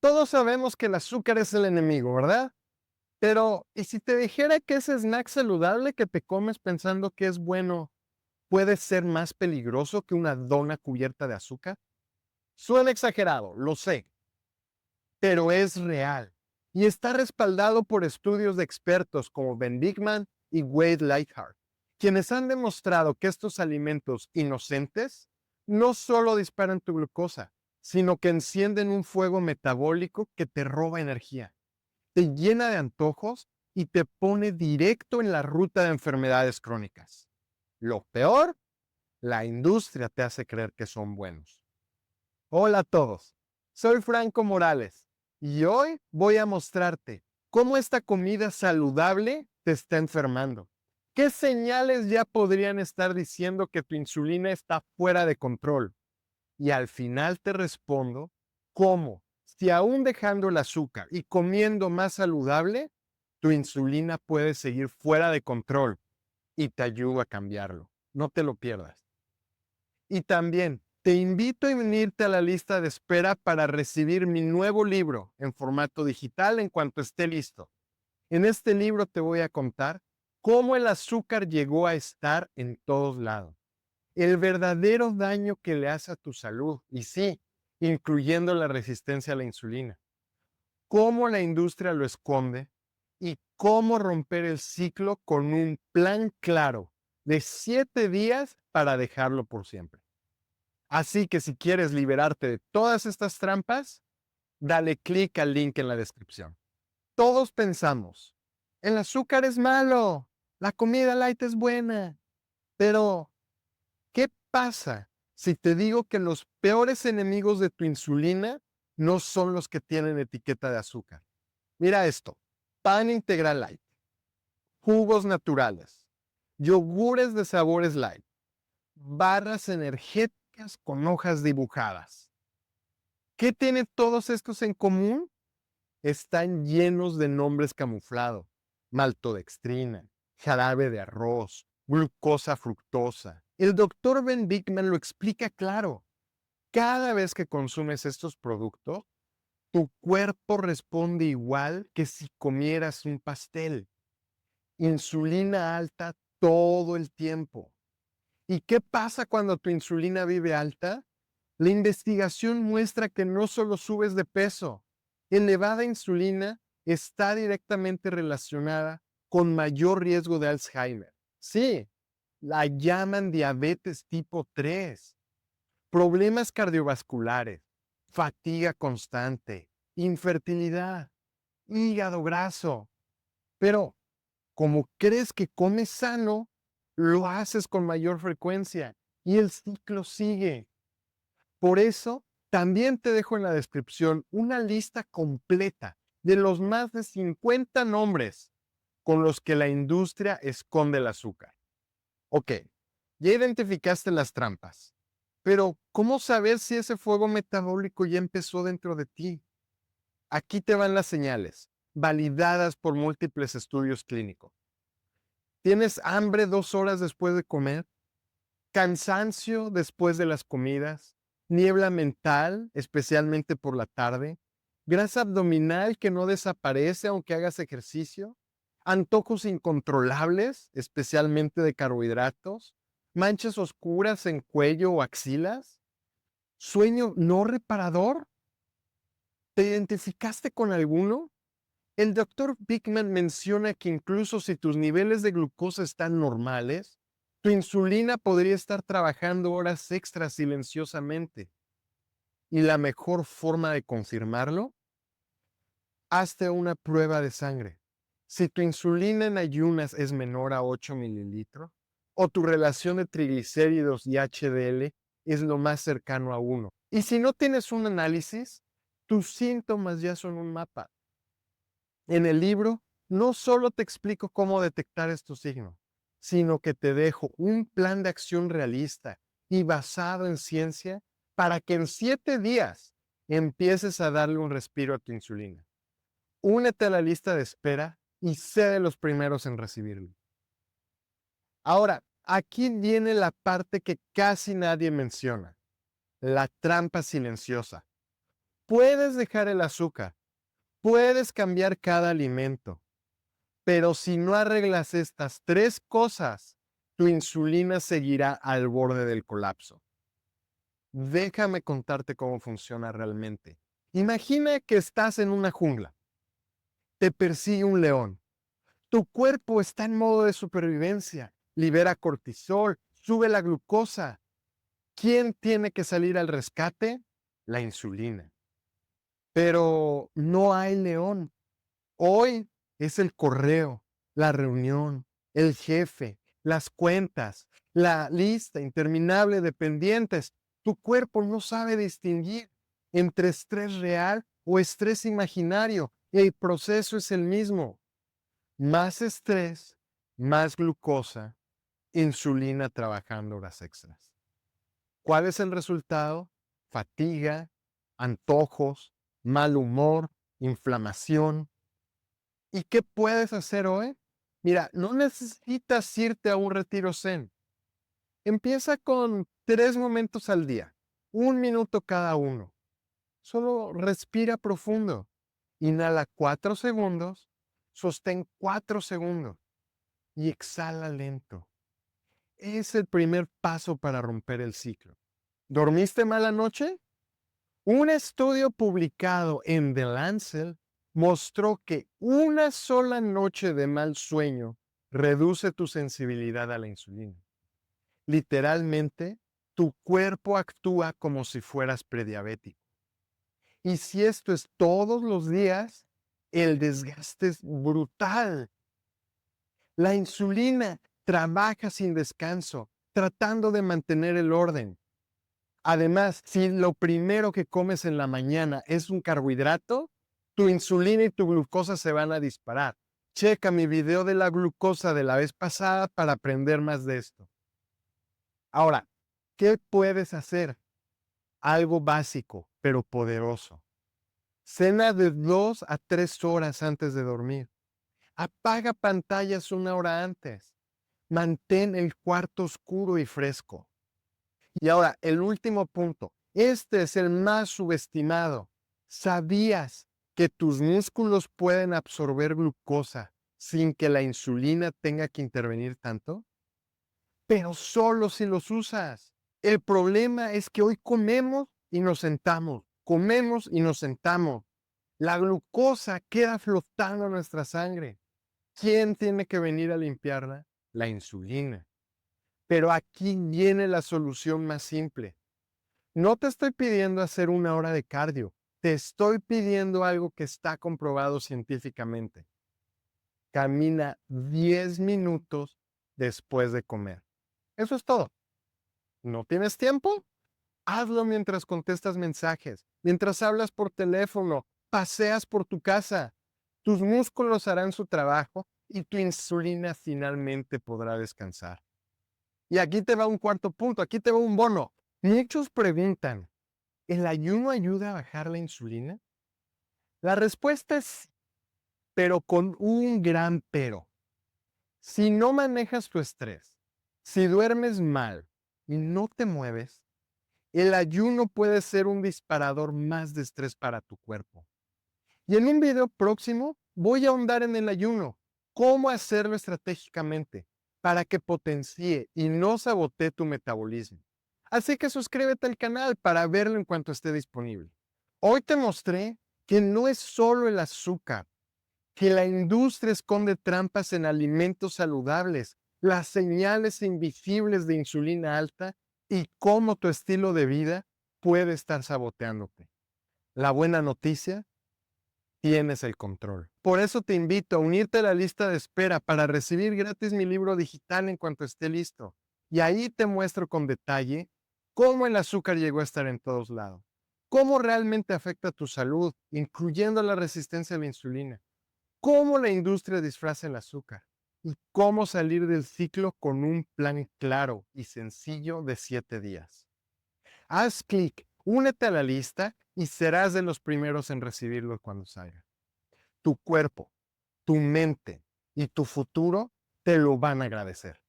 Todos sabemos que el azúcar es el enemigo, ¿verdad? Pero, ¿y si te dijera que ese snack saludable que te comes pensando que es bueno puede ser más peligroso que una dona cubierta de azúcar? Suena exagerado, lo sé, pero es real y está respaldado por estudios de expertos como Ben Bigman y Wade Lightheart, quienes han demostrado que estos alimentos inocentes no solo disparan tu glucosa, sino que encienden un fuego metabólico que te roba energía, te llena de antojos y te pone directo en la ruta de enfermedades crónicas. Lo peor, la industria te hace creer que son buenos. Hola a todos, soy Franco Morales y hoy voy a mostrarte cómo esta comida saludable te está enfermando. ¿Qué señales ya podrían estar diciendo que tu insulina está fuera de control? Y al final te respondo cómo, si aún dejando el azúcar y comiendo más saludable, tu insulina puede seguir fuera de control y te ayudo a cambiarlo. No te lo pierdas. Y también te invito a unirte a la lista de espera para recibir mi nuevo libro en formato digital en cuanto esté listo. En este libro te voy a contar cómo el azúcar llegó a estar en todos lados, el verdadero daño que le hace a tu salud, y sí, incluyendo la resistencia a la insulina, cómo la industria lo esconde y cómo romper el ciclo con un plan claro de 7 días para dejarlo por siempre. Así que si quieres liberarte de todas estas trampas, dale clic al link en la descripción. Todos pensamos, el azúcar es malo, la comida light es buena, pero ¿qué pasa si te digo que los peores enemigos de tu insulina no son los que tienen etiqueta de azúcar? Mira esto, pan integral light, jugos naturales, yogures de sabores light, barras energéticas con hojas dibujadas. ¿Qué tienen todos estos en común? Están llenos de nombres camuflados: maltodextrina, jarabe de arroz, glucosa fructosa. El doctor Ben Bigman lo explica claro. Cada vez que consumes estos productos, tu cuerpo responde igual que si comieras un pastel. Insulina alta todo el tiempo. ¿Y qué pasa cuando tu insulina vive alta? La investigación muestra que no solo subes de peso, elevada insulina está directamente relacionada con mayor riesgo de Alzheimer. Sí, la llaman diabetes tipo 3, problemas cardiovasculares, fatiga constante, infertilidad, hígado graso. Pero, como crees que comes sano, lo haces con mayor frecuencia y el ciclo sigue. Por eso, también te dejo en la descripción una lista completa de los más de 50 nombres con los que la industria esconde el azúcar. Ok, ya identificaste las trampas, pero ¿cómo saber si ese fuego metabólico ya empezó dentro de ti? Aquí te van las señales, validadas por múltiples estudios clínicos. ¿Tienes hambre 2 horas después de comer? ¿Cansancio después de las comidas? ¿Niebla mental, especialmente por la tarde? ¿Grasa abdominal que no desaparece aunque hagas ejercicio? ¿Antojos incontrolables, especialmente de carbohidratos? ¿Manchas oscuras en cuello o axilas? ¿Sueño no reparador? ¿Te identificaste con alguno? El doctor Bigman menciona que incluso si tus niveles de glucosa están normales, tu insulina podría estar trabajando horas extras silenciosamente. Y la mejor forma de confirmarlo, hazte una prueba de sangre. Si tu insulina en ayunas es menor a 8 mililitros, o tu relación de triglicéridos y HDL es lo más cercano a 1. Y si no tienes un análisis, tus síntomas ya son un mapa. En el libro no solo te explico cómo detectar estos signos, sino que te dejo un plan de acción realista y basado en ciencia para que en 7 días empieces a darle un respiro a tu insulina. Únete a la lista de espera y sé de los primeros en recibirlo. Ahora, aquí viene la parte que casi nadie menciona, la trampa silenciosa. Puedes dejar el azúcar, puedes cambiar cada alimento, pero si no arreglas estas tres cosas, tu insulina seguirá al borde del colapso. Déjame contarte cómo funciona realmente. Imagina que estás en una jungla. Te persigue un león. Tu cuerpo está en modo de supervivencia. Libera cortisol, sube la glucosa. ¿Quién tiene que salir al rescate? La insulina. Pero no hay león. Hoy es el correo, la reunión, el jefe, las cuentas, la lista interminable de pendientes. Tu cuerpo no sabe distinguir entre estrés real o estrés imaginario. El proceso es el mismo. Más estrés, más glucosa, insulina trabajando horas extras. ¿Cuál es el resultado? Fatiga, antojos, mal humor, inflamación. ¿Y qué puedes hacer hoy? Mira, no necesitas irte a un retiro zen. Empieza con 3 momentos al día, 1 minuto cada uno. Solo respira profundo. Inhala 4 segundos, sostén 4 segundos y exhala lento. Es el primer paso para romper el ciclo. ¿Dormiste mal anoche? Un estudio publicado en The Lancet mostró que una sola noche de mal sueño reduce tu sensibilidad a la insulina. Literalmente, tu cuerpo actúa como si fueras prediabético. Y si esto es todos los días, el desgaste es brutal. La insulina trabaja sin descanso, tratando de mantener el orden. Además, si lo primero que comes en la mañana es un carbohidrato, tu insulina y tu glucosa se van a disparar. Checa mi video de la glucosa de la vez pasada para aprender más de esto. Ahora, ¿qué puedes hacer? Algo básico, pero poderoso. Cena de 2 a 3 horas antes de dormir. Apaga pantallas 1 hora antes. Mantén el cuarto oscuro y fresco. Y ahora, el último punto. Este es el más subestimado. ¿Sabías que tus músculos pueden absorber glucosa sin que la insulina tenga que intervenir tanto? Pero solo si los usas. El problema es que hoy comemos y nos sentamos. Comemos y nos sentamos. La glucosa queda flotando en nuestra sangre. ¿Quién tiene que venir a limpiarla? La insulina. Pero aquí viene la solución más simple. No te estoy pidiendo hacer 1 hora de cardio. Te estoy pidiendo algo que está comprobado científicamente. Camina 10 minutos después de comer. Eso es todo. ¿No tienes tiempo? Hazlo mientras contestas mensajes, mientras hablas por teléfono, paseas por tu casa. Tus músculos harán su trabajo y tu insulina finalmente podrá descansar. Y aquí te va un cuarto punto, aquí te va un bono. Muchos preguntan, ¿el ayuno ayuda a bajar la insulina? La respuesta es sí, pero con un gran pero. Si no manejas tu estrés, si duermes mal y no te mueves, el ayuno puede ser un disparador más de estrés para tu cuerpo. Y en un video próximo voy a ahondar en el ayuno, cómo hacerlo estratégicamente para que potencie y no sabotee tu metabolismo. Así que suscríbete al canal para verlo en cuanto esté disponible. Hoy te mostré que no es solo el azúcar, que la industria esconde trampas en alimentos saludables, las señales invisibles de insulina alta y cómo tu estilo de vida puede estar saboteándote. La buena noticia, tienes el control. Por eso te invito a unirte a la lista de espera para recibir gratis mi libro digital en cuanto esté listo. Y ahí te muestro con detalle cómo el azúcar llegó a estar en todos lados, cómo realmente afecta tu salud, incluyendo la resistencia a la insulina, cómo la industria disfraza el azúcar y cómo salir del ciclo con un plan claro y sencillo de 7 días. Haz clic, únete a la lista y serás de los primeros en recibirlo cuando salga. Tu cuerpo, tu mente y tu futuro te lo van a agradecer.